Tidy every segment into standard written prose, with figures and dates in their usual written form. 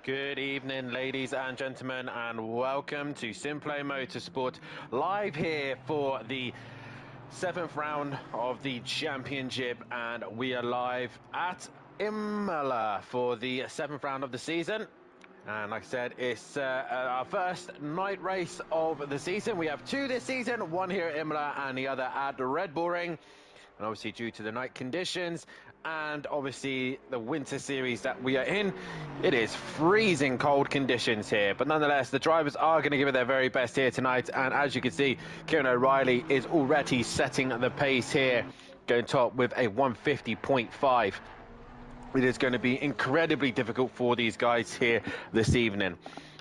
Good evening, ladies and gentlemen, and welcome to SimPlay Motorsport, live here for the 7th round of the championship, and we are live at Imola for the 7th round of the season. And like I said, it's our first night race of the season. We have two this season, one here at Imola and the other at the Red Bull Ring. And obviously due to the night conditions and obviously the winter series that we are in, it is freezing cold conditions here. But nonetheless, the drivers are going to give it their very best here tonight. And as you can see, Kieran O'Reilly is already setting the pace here, going top with a 150.5. It is going to be incredibly difficult for these guys here this evening.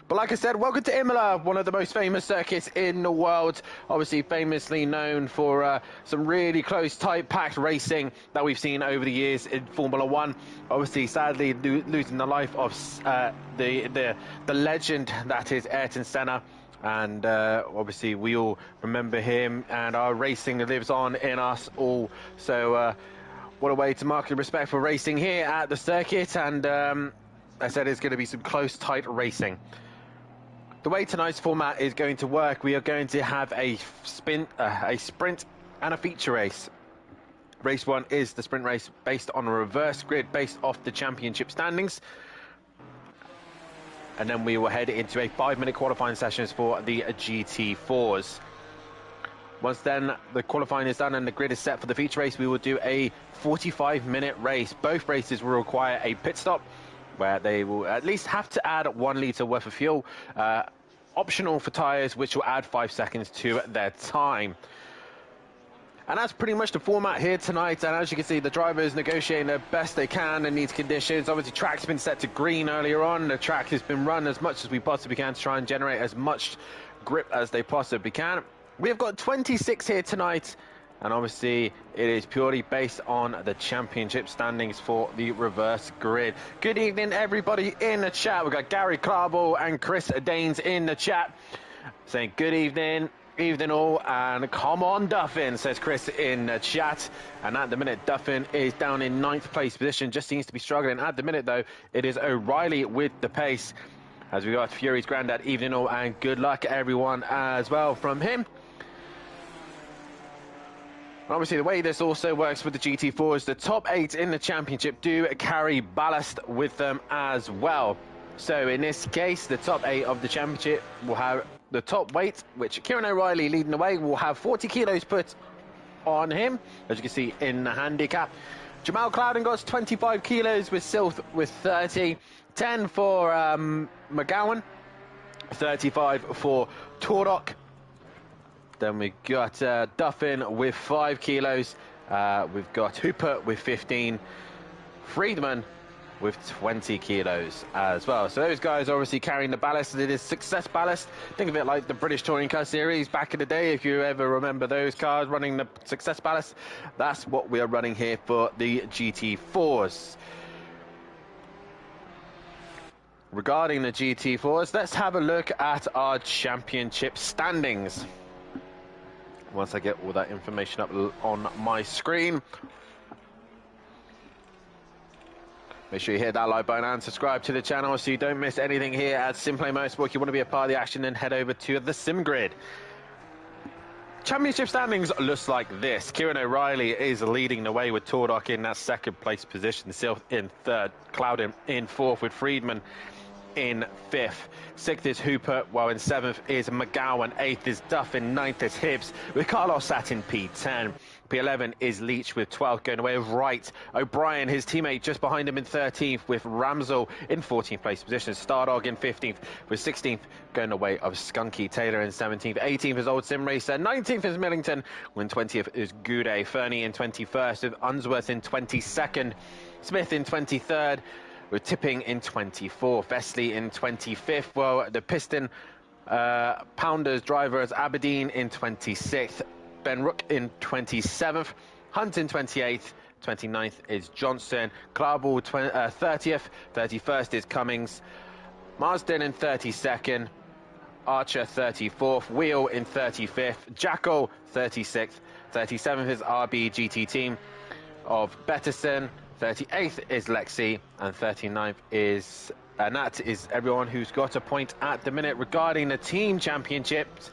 But like I said, welcome to Imola, one of the most famous circuits in the world. Obviously famously known for some really close, tight, packed racing that we've seen over the years in Formula One. Obviously, sadly, losing the life of the legend that is Ayrton Senna. And obviously we all remember him, and our racing lives on in us all. So what a way to mark the respect for racing here at the circuit. And I said it's going to be some close, tight racing. The way tonight's format is going to work, we are going to have a sprint and a feature race. Race 1 is the sprint race based on a reverse grid based off the championship standings. And then we will head into a 5-minute qualifying sessions for the GT4s. Once then the qualifying is done and the grid is set for the feature race, we will do a 45-minute race. Both races will require a pit stop, where they will at least have to add 1 litre worth of fuel, optional for tyres, which will add 5 seconds to their time. And that's pretty much the format here tonight. And as you can see, the drivers negotiating the best they can in these conditions. Obviously, track's been set to green earlier on. The track has been run as much as we possibly can to try and generate as much grip as they possibly can. We have got 26 here tonight. And obviously, it is purely based on the championship standings for the reverse grid. Good evening, everybody in the chat. We've got Gary Clarble and Chris Daines in the chat saying good evening, evening all, and come on, Duffin, says Chris in the chat. And at the minute, Duffin is down in 9th place position, just seems to be struggling. At the minute, though, it is O'Reilly with the pace. As we got Fury's granddad, evening all, and good luck, everyone, as well from him. Obviously, the way this also works with the GT4 is the top 8 in the championship do carry ballast with them as well. So in this case, the top 8 of the championship will have the top weight, which Kieran O'Reilly leading the way will have 40 kilos put on him, as you can see in the handicap. Jamal Clouden got 25 kilos with Silth with 30, 10 for McGowan, 35 for Tordock. Then we got Duffin with 5 kilos. We've got Hooper with 15. Friedman with 20 kilos as well. So those guys are obviously carrying the ballast. It is success ballast. Think of it like the British Touring Car Series back in the day. If you ever remember those cars running the success ballast, that's what we are running here for the GT4s. Regarding the GT4s, let's have a look at our championship standings. Once I get all that information up on my screen. Make sure you hit that like button and subscribe to the channel so you don't miss anything here at SimPlay Motorsport. If you want to be a part of the action, then head over to the Sim Grid. Championship standings looks like this. Kieran O'Reilly is leading the way with Tordock in that 2nd place position. Silth in 3rd, Clouden in 4th with Friedman in 5th. 6th is Hooper, while in 7th is McGowan. 8th is Duffin. 9th is Hibbs, with Carlos sat in P10. P11 is Leach with 12th, going away with Wright. O'Brien, his teammate, just behind him in 13th, with Ramsell in 14th place position. Stardog in 15th, with 16th going away of Skunky. Taylor in 17th. 18th is Old Sim Racer. 19th is Millington, when 20th is Goudet. Fernie in 21st, with Unsworth in 22nd. Smith in 23rd. with Tipping in 24th, Vesely in 25th. Well, the Piston Pounders driver is Aberdeen in 26th, Ben Rook in 27th, Hunt in 28th, 29th is Johnson, Clarball 30th, 31st is Cummings, Marsden in 32nd, Archer 34th, Wheel in 35th, Jackal 36th, 37th is RB GT team of Betterson, 38th is Lexi, and 39th is And that is everyone who's got a point at the minute. Regarding the team championships,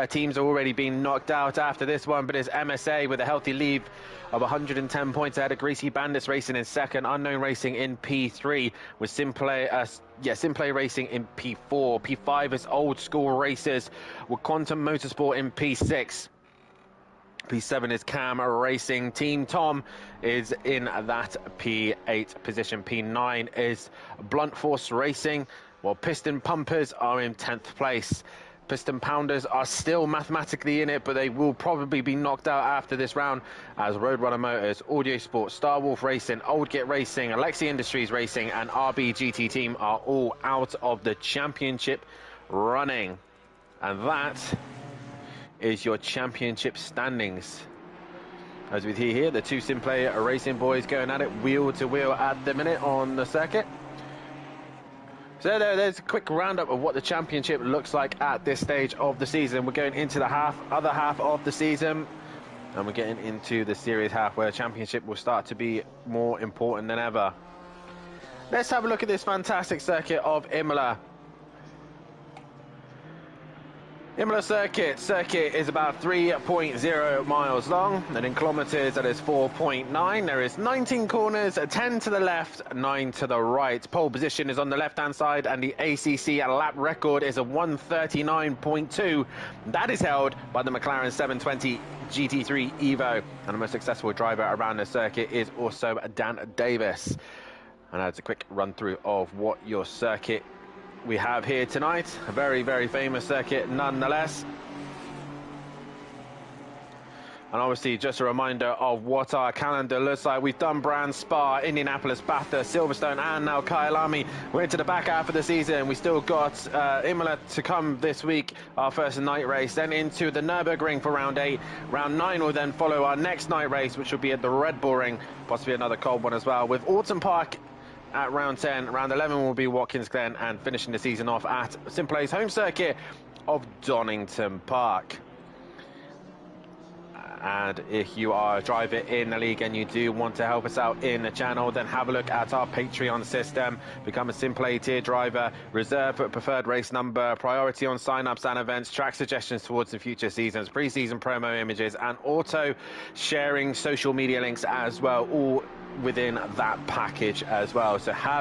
teams are already being knocked out after this one, but it's MSA with a healthy lead of 110 points ahead of Greasy Bandits Racing in second, Unknown Racing in P3, with SimPlay Racing in P4. P5 is Old School Racers, with Quantum Motorsport in P6. P7 is Cam Racing. Team Tom is in that P8 position. P9 is Blunt Force Racing, while Piston Pumpers are in 10th place. Piston Pounders are still mathematically in it, but they will probably be knocked out after this round, as Roadrunner Motors, Audio Sport, Star Wolf Racing, Old Git Racing, Alexi Industries Racing and RBGT Team are all out of the championship running. And that is your championship standings. As we see here, the two SimPlay Racing boys going at it wheel to wheel at the minute on the circuit. So there's a quick roundup of what the championship looks like at this stage of the season. We're going into the other half of the season, and we're getting into the series half, where the championship will start to be more important than ever. Let's have a look at this fantastic circuit of Imola. Imola circuit is about 3.0 miles long, and in kilometers that is 4.9. There is 19 corners, 10 to the left, 9 to the right. Pole position is on the left hand side, and the ACC lap record is a 139.2. That is held by the McLaren 720 GT3 Evo, and the most successful driver around the circuit is also Dan Davis. And that's a quick run through of what your circuit we have here tonight. A very, very famous circuit nonetheless. And obviously just a reminder of what our calendar looks like. We've done Brand Spa, Indianapolis, Bathurst, Silverstone and now Kyalami. We're into the back half of the season. We still got Imola to come this week, our first night race, then into the Nürburgring for round 8. Round 9 will then follow our next night race, which will be at the Red Bull Ring, possibly another cold one as well, with Autumn Park at round 10. Round 11 will be Watkins Glen, and finishing the season off at SimPlay's home circuit of Donington Park. And if you are a driver in the league and you do want to help us out in the channel, then have a look at our Patreon system. Become a SimPlay tier driver, reserve preferred race number, priority on sign-ups and events, track suggestions towards the future seasons, pre-season promo images, and auto sharing social media links as well, all within that package as well. So have